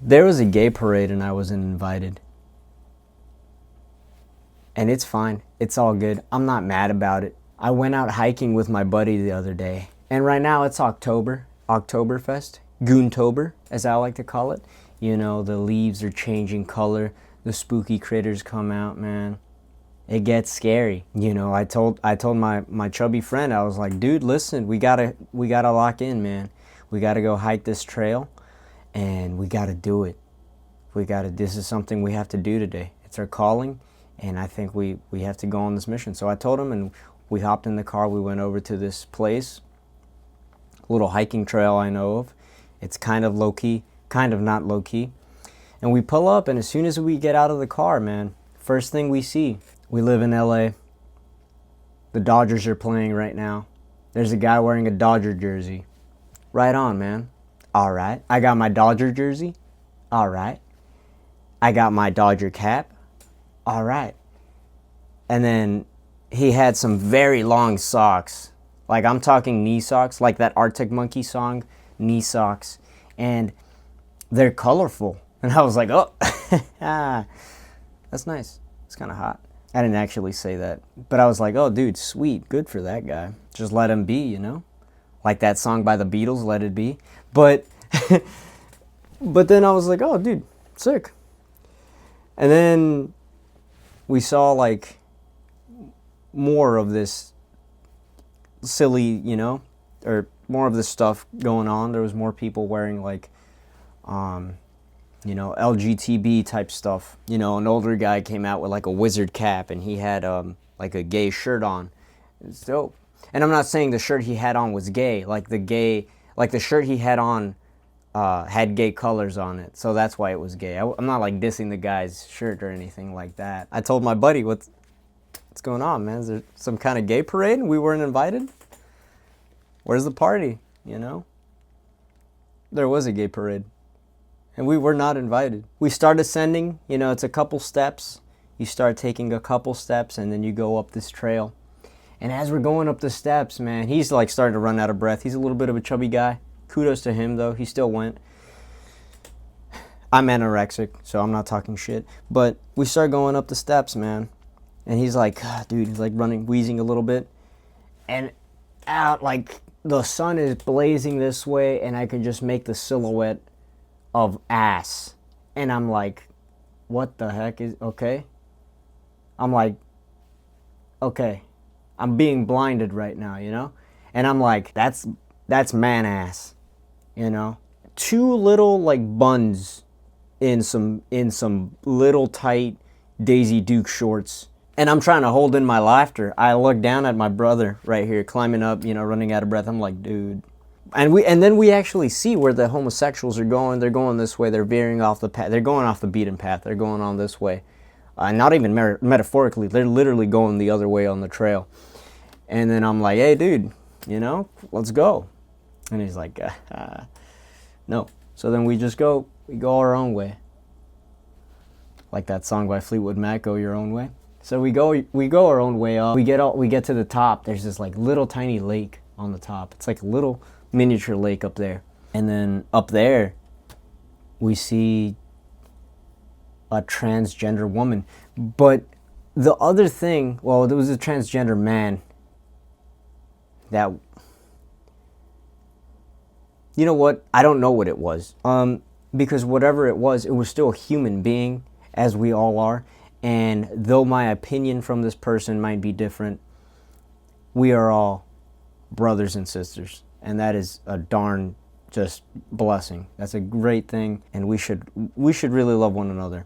There was a gay parade and I wasn't invited. And it's fine. It's all good. I'm not mad about it. I went out hiking with my buddy the other day. And right now it's October. Oktoberfest. Goontober, as I like to call it. You know, the leaves are changing color. The spooky critters come out, man. It gets scary. You know, I told my chubby friend, I was like, dude, listen, we gotta lock in, man. We gotta go hike this trail and we gotta do it. This is something we have to do today. It's our calling, and I think we have to go on this mission. So I told him, and we hopped in the car. We went over to this place, a little hiking trail I know of. It's kind of low-key, kind of not low-key. And we pull up, and as soon as we get out of the car, man, first thing we see, we live in LA. The Dodgers are playing right now. There's a guy wearing a Dodger jersey. Right on, man. All right. I got my Dodger jersey. All right. I got my Dodger cap. All right. And then he had some very long socks. Like, I'm talking knee socks, like that Arctic Monkey song, knee socks. And they're colorful. And I was like, oh, that's nice. It's kind of hot. I didn't actually say that. But I was like, oh, dude, sweet. Good for that guy. Just let him be, you know? Like that song by the Beatles, Let It Be. But then I was like, oh, dude, sick. And then we saw, like, more of this silly, you know, or more of this stuff going on. There was more people wearing, like, you know, LGTB type stuff. You know, an older guy came out with, like, a wizard cap, and he had, like, a gay shirt on. It's dope. And I'm not saying the shirt he had on was gay. Like the shirt he had on had gay colors on it. So that's why it was gay. I'm not, like, dissing the guy's shirt or anything like that. I told my buddy, what's going on, man? Is there some kind of gay parade and we weren't invited? Where's the party, you know? There was a gay parade. And we were not invited. We start ascending, you know, it's a couple steps. You start taking a couple steps and then you go up this trail. And as we're going up the steps, man, he's like starting to run out of breath. He's a little bit of a chubby guy. Kudos to him, though. He still went. I'm anorexic, so I'm not talking shit. But we start going up the steps, man. And he's like, dude, he's like running, wheezing a little bit. And out, like, the sun is blazing this way, and I can just make the silhouette of ass. And I'm like, what the heck is, okay? I'm like, okay. I'm being blinded right now, you know? And I'm like, that's man ass, you know? Two little, like, buns in some little tight Daisy Duke shorts. And I'm trying to hold in my laughter. I look down at my brother right here, climbing up, you know, running out of breath. I'm like, dude. And then we actually see where the homosexuals are going. They're going this way. They're veering off the path. They're going off the beaten path. They're going on this way. Not even metaphorically. They're literally going the other way on the trail. And then I'm like, hey, dude, you know, let's go. And he's like, no. So then we go our own way. Like that song by Fleetwood Mac, Go Your Own Way. So we go our own way up. We get to the top. There's this, like, little tiny lake on the top. It's like a little miniature lake up there. And then up there, we see a transgender woman. But the other thing, well, there was a transgender man that, you know what? I don't know what it was. Because whatever it was still a human being, as we all are. And though my opinion from this person might be different, we are all brothers and sisters. And that is a darn just blessing. That's a great thing. And we should really love one another.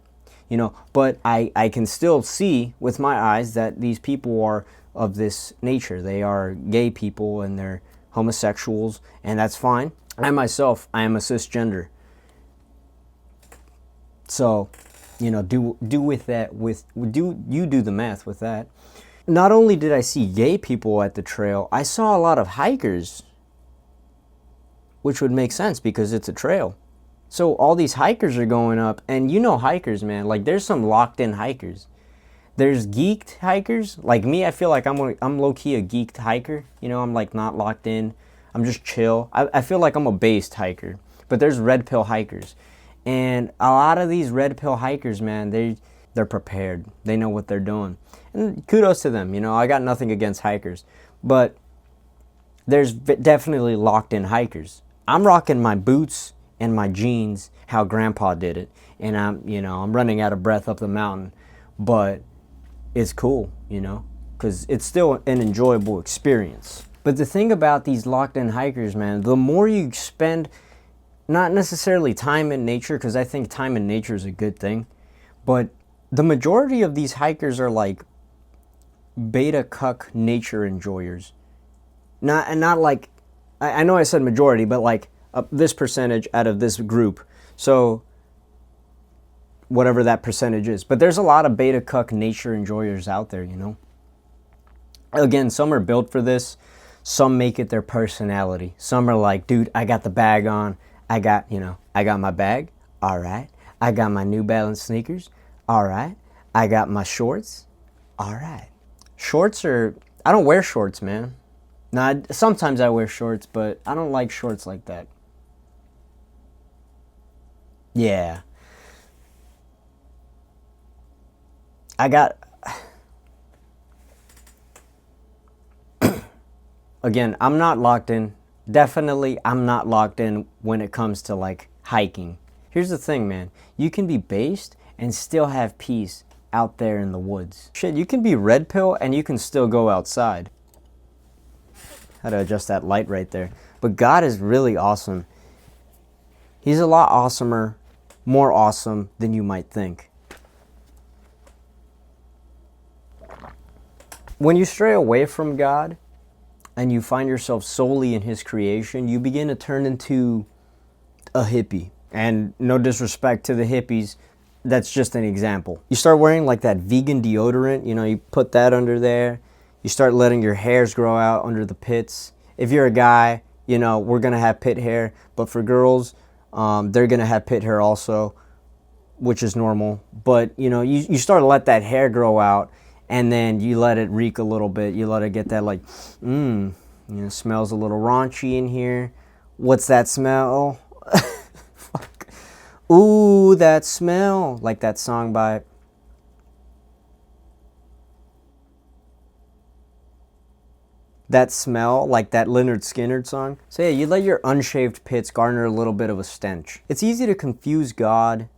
You know, but I can still see with my eyes that these people are of this nature. They are gay people and they're homosexuals, and that's fine. I myself, I am a cisgender. So, you know, do the math with that. Not only did I see gay people at the trail, I saw a lot of hikers, which would make sense because it's a trail. So all these hikers are going up, and you know hikers, man, like there's some locked in hikers. There's geeked hikers. Like me, I feel like I'm low-key a geeked hiker. You know, I'm like not locked in. I'm just chill. I feel like I'm a based hiker. But there's red pill hikers. And a lot of these red pill hikers, man, they're prepared. They know what they're doing. And kudos to them. You know, I got nothing against hikers. But there's definitely locked in hikers. I'm rocking my boots and my jeans how grandpa did it. And I'm running out of breath up the mountain. But it's cool, you know, because it's still an enjoyable experience. But the thing about these locked in hikers, man, the more you spend, not necessarily time in nature, because I think time in nature is a good thing, but the majority of these hikers are like beta cuck nature enjoyers. Not like, I know I said majority, but like this percentage out of this group. So whatever that percentage is. But there's a lot of beta cuck nature enjoyers out there, you know. Again, some are built for this. Some make it their personality. Some are like, dude, I got the bag on. I got my bag. All right. I got my New Balance sneakers. All right. I got my shorts. All right. I don't wear shorts, man. Now, sometimes I wear shorts, but I don't like shorts like that. Yeah. Again, I'm not locked in. Definitely, I'm not locked in when it comes to like hiking. Here's the thing, man. You can be based and still have peace out there in the woods. Shit, you can be red pill and you can still go outside. How to adjust that light right there. But God is really awesome. He's a lot awesomer, more awesome than you might think. When you stray away from God and you find yourself solely in His creation, you begin to turn into a hippie. And no disrespect to the hippies, that's just an example. You start wearing like that vegan deodorant, you know, you put that under there. You start letting your hairs grow out under the pits. If you're a guy, you know, we're going to have pit hair. But for girls, they're going to have pit hair also, which is normal. But, you know, you start to let that hair grow out. And then you let it reek a little bit. You let it get that like, you know, smells a little raunchy in here. What's that smell? Fuck. Ooh, that smell. Like that song by... That smell, like that Lynyrd Skynyrd song. So yeah, you let your unshaved pits garner a little bit of a stench. It's easy to confuse God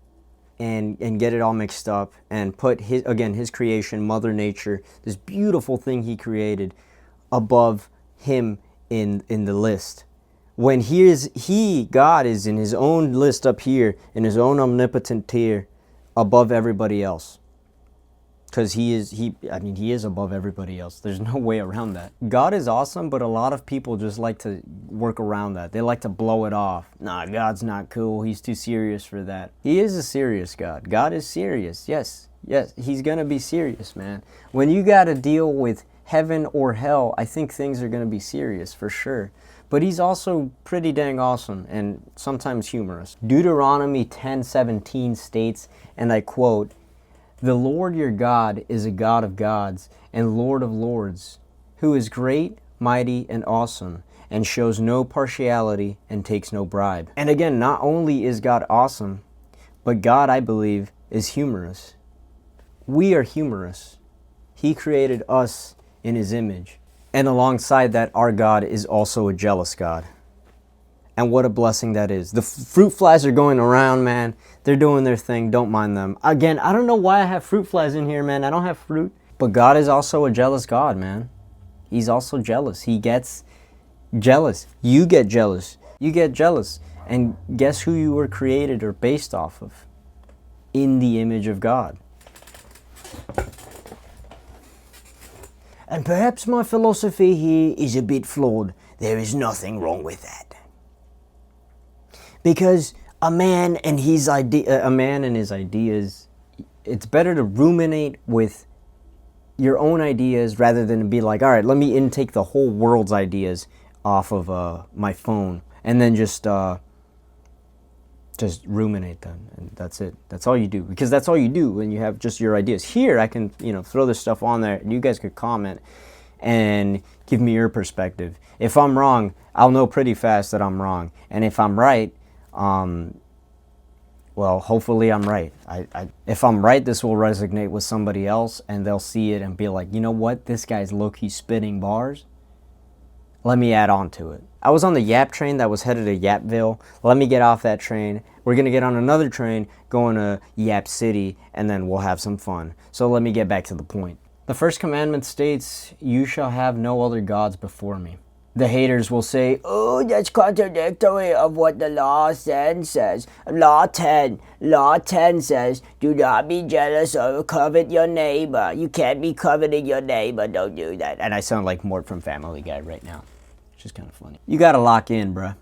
and get it all mixed up and put his creation, Mother Nature, this beautiful thing He created, above Him in the list. When God is in His own list up here, in His own omnipotent tier, above everybody else. Because He is above everybody else. There's no way around that. God is awesome, but a lot of people just like to work around that. They like to blow it off. Nah, God's not cool. He's too serious for that. He is a serious God. God is serious. Yes, He's going to be serious, man. When you got to deal with heaven or hell, I think things are going to be serious for sure. But He's also pretty dang awesome and sometimes humorous. Deuteronomy 10:17 states, and I quote, "The Lord your God is a God of gods and Lord of lords, who is great, mighty, and awesome, and shows no partiality and takes no bribe." And again, not only is God awesome, but God, I believe, is humorous. We are humorous. He created us in His image. And alongside that, our God is also a jealous God. And what a blessing that is. The fruit flies are going around, man. They're doing their thing. Don't mind them. Again, I don't know why I have fruit flies in here, man. I don't have fruit. But God is also a jealous God, man. He's also jealous. He gets jealous. You get jealous. You get jealous. And guess who you were created or based off of? In the image of God. And perhaps my philosophy here is a bit flawed. There is nothing wrong with that. Because a man and his ideas, it's better to ruminate with your own ideas rather than to be like, all right, let me intake the whole world's ideas off of my phone and then just ruminate them, and that's it. That's all you do, because that's all you do when you have just your ideas. Here, I can throw this stuff on there, and you guys could comment and give me your perspective. If I'm wrong, I'll know pretty fast that I'm wrong, and if I'm right, well, Well, hopefully I'm right. If I'm right, this will resonate with somebody else, and they'll see it and be like, you know what? This guy's low-key spitting bars. Let me add on to it. I was on the Yap train that was headed to Yapville. Let me get off that train. We're going to get on another train going to Yap City, and then we'll have some fun. So let me get back to the point. The first commandment states, you shall have no other gods before me. The haters will say, oh, that's contradictory of what the law 10 says. Law 10 says, do not be jealous or covet your neighbor. You can't be coveting your neighbor, don't do that. And I sound like Mort from Family Guy right now, which is kind of funny. You gotta lock in, bruh.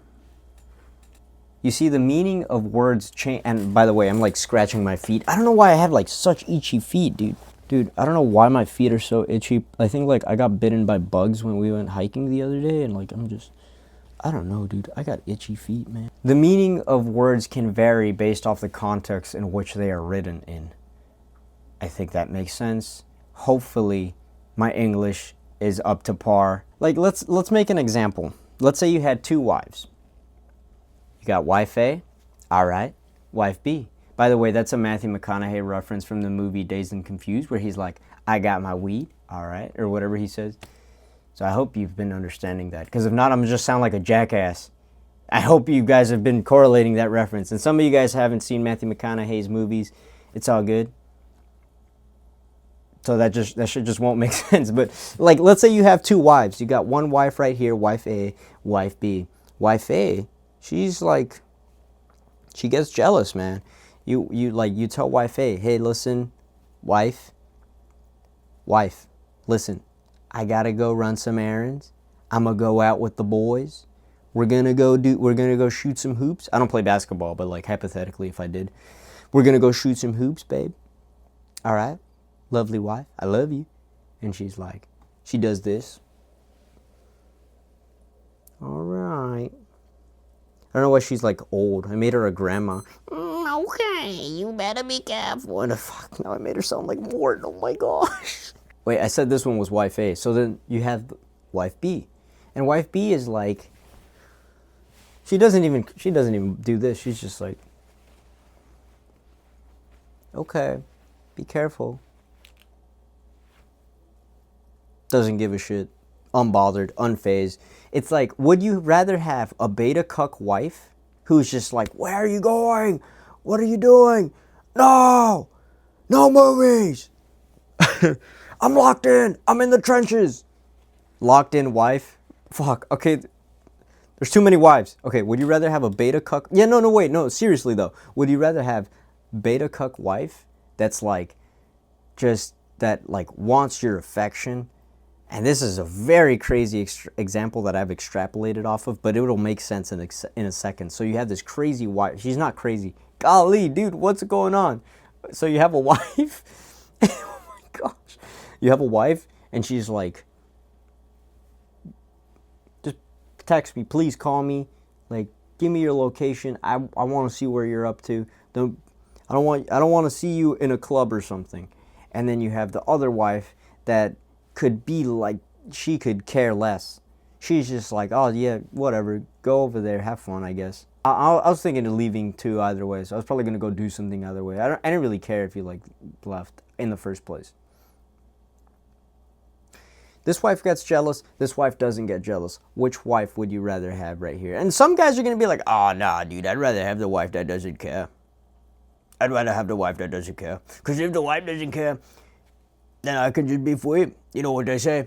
You see, the meaning of words change. And by the way, I'm like scratching my feet. I don't know why I have like such itchy feet, dude. Dude, I don't know why my feet are so itchy. I think like I got bitten by bugs when we went hiking the other day, and like I don't know, dude. I got itchy feet, man. The meaning of words can vary based off the context in which they are written in. I think that makes sense. Hopefully, my English is up to par. Like let's make an example. Let's say you had 2 wives. You got wife A, all right, wife B. By the way, that's a Matthew McConaughey reference from the movie Dazed and Confused, where he's like, I got my weed, all right, or whatever he says. So I hope you've been understanding that, because if not, I'm going to just sound like a jackass. I hope you guys have been correlating that reference. And some of you guys haven't seen Matthew McConaughey's movies. It's all good. So that shit just won't make sense. But like, let's say you have 2 wives. You got one wife right here, wife A, wife B. Wife A, she's like, she gets jealous, man. You tell wife A, hey, listen, wife, listen, I gotta go run some errands. I'm gonna go out with the boys. We're gonna go shoot some hoops. I don't play basketball, but like hypothetically, if I did, we're gonna go shoot some hoops, babe. All right, lovely wife, I love you. And she's like, she does this. All right. I don't know why she's like old. I made her a grandma. Okay, you better be careful. What the fuck? Now I made her sound like Morton. Oh my gosh. Wait, I said this one was wife A. So then you have wife B. And wife B is like, she doesn't even do this. She's just like, okay, be careful. Doesn't give a shit. Unbothered, unfazed. It's like, would you rather have a beta cuck wife who's just like, where are you going? What are you doing? No movies. I'm locked in. I'm in the trenches. Locked in wife? Fuck. Okay, there's too many wives. Okay, would you rather have a beta cuck? Yeah, no, wait, no, seriously though. Would you rather have beta cuck wife that's like, just that like wants your affection? And this is a very crazy example that I've extrapolated off of, but it'll make sense in a second. So you have this crazy wife. She's not crazy. Golly, dude, what's going on? So you have a wife. Oh my gosh. You have a wife, and she's like, just text me, please call me. Like, give me your location. I want to see where you're up to. I don't want to see you in a club or something. And then you have the other wife that could be like, she could care less. She's just like, oh yeah, whatever, go over there, have fun, I guess. I was thinking of leaving too either way, so I was probably gonna go do something either way. I didn't really care if you like left in the first place. This wife gets jealous, this wife doesn't get jealous. Which wife would you rather have right here? And some guys are gonna be like, oh nah, dude, I'd rather have the wife that doesn't care. I'd rather have the wife that doesn't care. Because if the wife doesn't care, then I could just be free. You know what they say?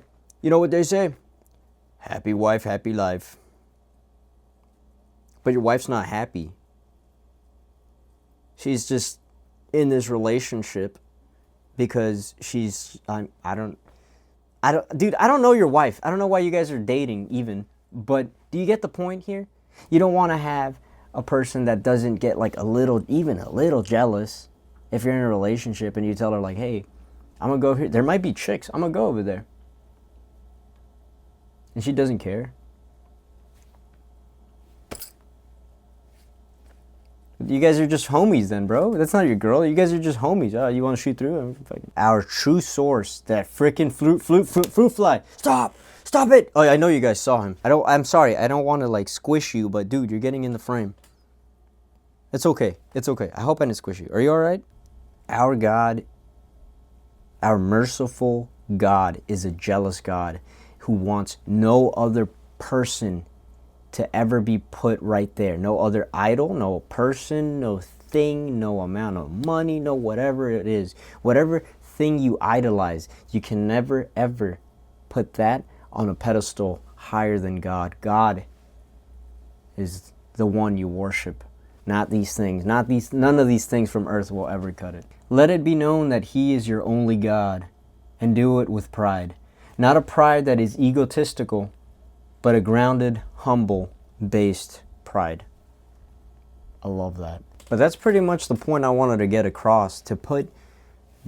Happy wife, happy life. But your wife's not happy. She's just in this relationship because she's, dude, I don't know your wife. I don't know why you guys are dating even. But do you get the point here? You don't want to have a person that doesn't get like even a little jealous if you're in a relationship and you tell her like, hey, I'm going to go here. There might be chicks. I'm going to go over there. And she doesn't care. You guys are just homies then, bro. That's not your girl. You guys are just homies. Oh, you want to shoot through? Our true source, that freaking fruit fly. Stop it. Oh, I know you guys saw him. I'm sorry. I don't want to like squish you, but dude, you're getting in the frame. It's okay. It's okay. I hope I didn't squish you. Are you all right? Our God, our merciful God, is a jealous God who wants no other person to ever be put right there. No other idol, no person, no thing, no amount of money, no whatever it is. Whatever thing you idolize, you can never ever put that on a pedestal higher than God. God is the one you worship, not these things. None of these things from earth will ever cut it. Let it be known that He is your only God, and do it with pride. Not a pride that is egotistical, but a grounded, humble, based pride. I love that. But that's pretty much the point I wanted to get across, to put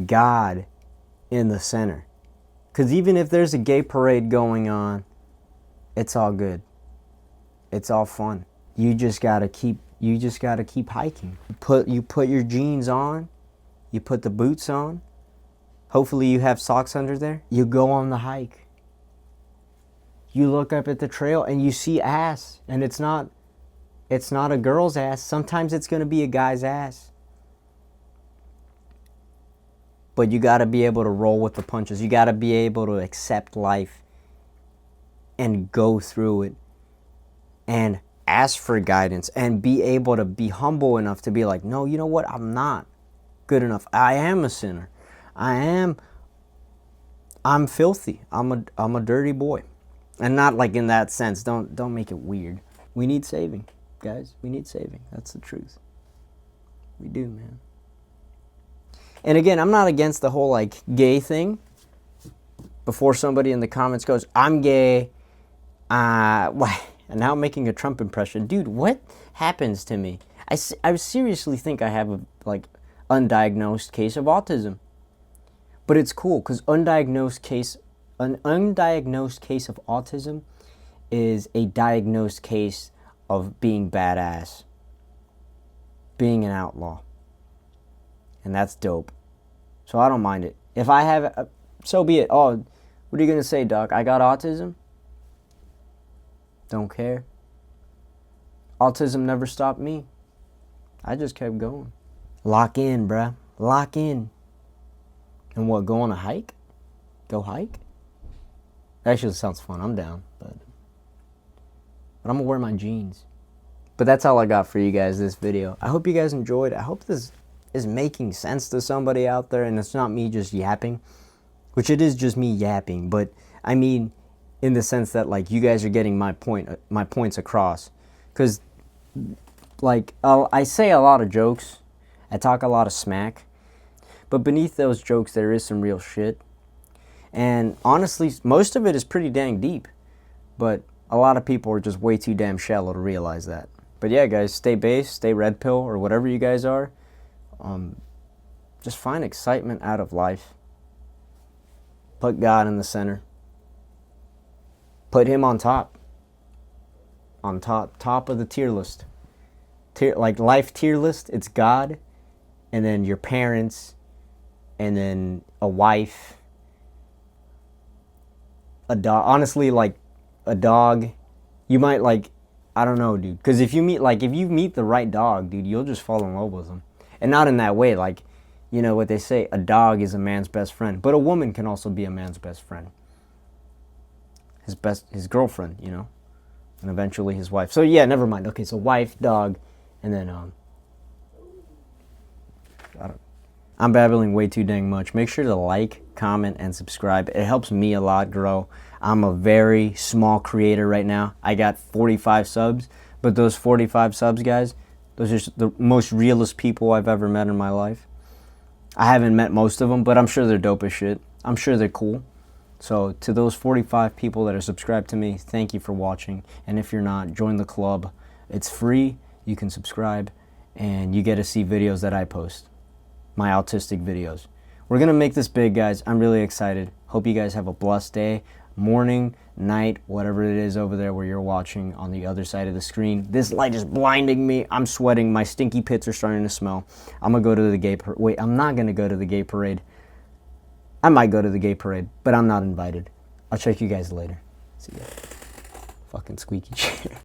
God in the center. Because even if there's a gay parade going on, it's all good. It's all fun. You just gotta keep hiking. You put your jeans on, you put the boots on. Hopefully you have socks under there. You go on the hike. You look up at the trail and you see ass, and it's not a girl's ass. Sometimes it's gonna be a guy's ass. But you gotta be able to roll with the punches. You gotta be able to accept life and go through it and ask for guidance and be able to be humble enough to be like, no, you know what? I'm not good enough. I am a sinner. I'm filthy. I'm a dirty boy. And not like in that sense. Don't make it weird. We need saving, guys. We need saving. That's the truth. We do, man. And again, I'm not against the whole like gay thing. Before somebody in the comments goes, I'm gay. Why? And now I'm making a Trump impression. Dude, what happens to me? I seriously think I have a like undiagnosed case of autism. But it's cool because an undiagnosed case of autism is a diagnosed case of being badass, being an outlaw. And that's dope. So I don't mind it. If I have, so be it. Oh, what are you going to say, Doc? I got autism? Don't care. Autism never stopped me. I just kept going. Lock in, bruh. Lock in. And what, go on a hike? Go hike? Actually, sounds fun. I'm down. But I'm going to wear my jeans. But that's all I got for you guys this video. I hope you guys enjoyed. I hope this is making sense to somebody out there and it's not me just yapping. Which it is just me yapping. But I mean, in the sense that like you guys are getting my points across. Because like I say a lot of jokes. I talk a lot of smack. But beneath those jokes, there is some real shit. And honestly, most of it is pretty dang deep. But a lot of people are just way too damn shallow to realize that. But yeah, guys, stay base, stay red pill, or whatever you guys are. Just find excitement out of life. Put God in the center. Put Him on top. On top of the tier list. Like life tier list, it's God, and then your parents, and then a wife, a dog. Honestly, like a dog, you might like, I don't know, dude. Because if you meet the right dog, dude, you'll just fall in love with them. And not in that way, like, you know what they say, a dog is a man's best friend. But a woman can also be a man's best friend. His girlfriend, you know. And eventually his wife. So yeah, never mind. Okay, so wife, dog, and then I'm babbling way too dang much. Make sure to like, comment, and subscribe. It helps me a lot grow. I'm a very small creator right now. I got 45 subs, but those 45 subs, guys, those are the most realest people I've ever met in my life. I haven't met most of them, but I'm sure they're dope as shit. I'm sure they're cool. So to those 45 people that are subscribed to me, thank you for watching. And if you're not, join the club. It's free. You can subscribe, and you get to see videos that I post. My autistic videos. We're going to make this big, guys. I'm really excited. Hope you guys have a blessed day, morning, night, whatever it is over there where you're watching on the other side of the screen. This light is blinding me. I'm sweating. My stinky pits are starting to smell. I'm going to go to the gay parade. Wait, I'm not going to go to the gay parade. I might go to the gay parade, but I'm not invited. I'll check you guys later. See ya. Fucking squeaky chair.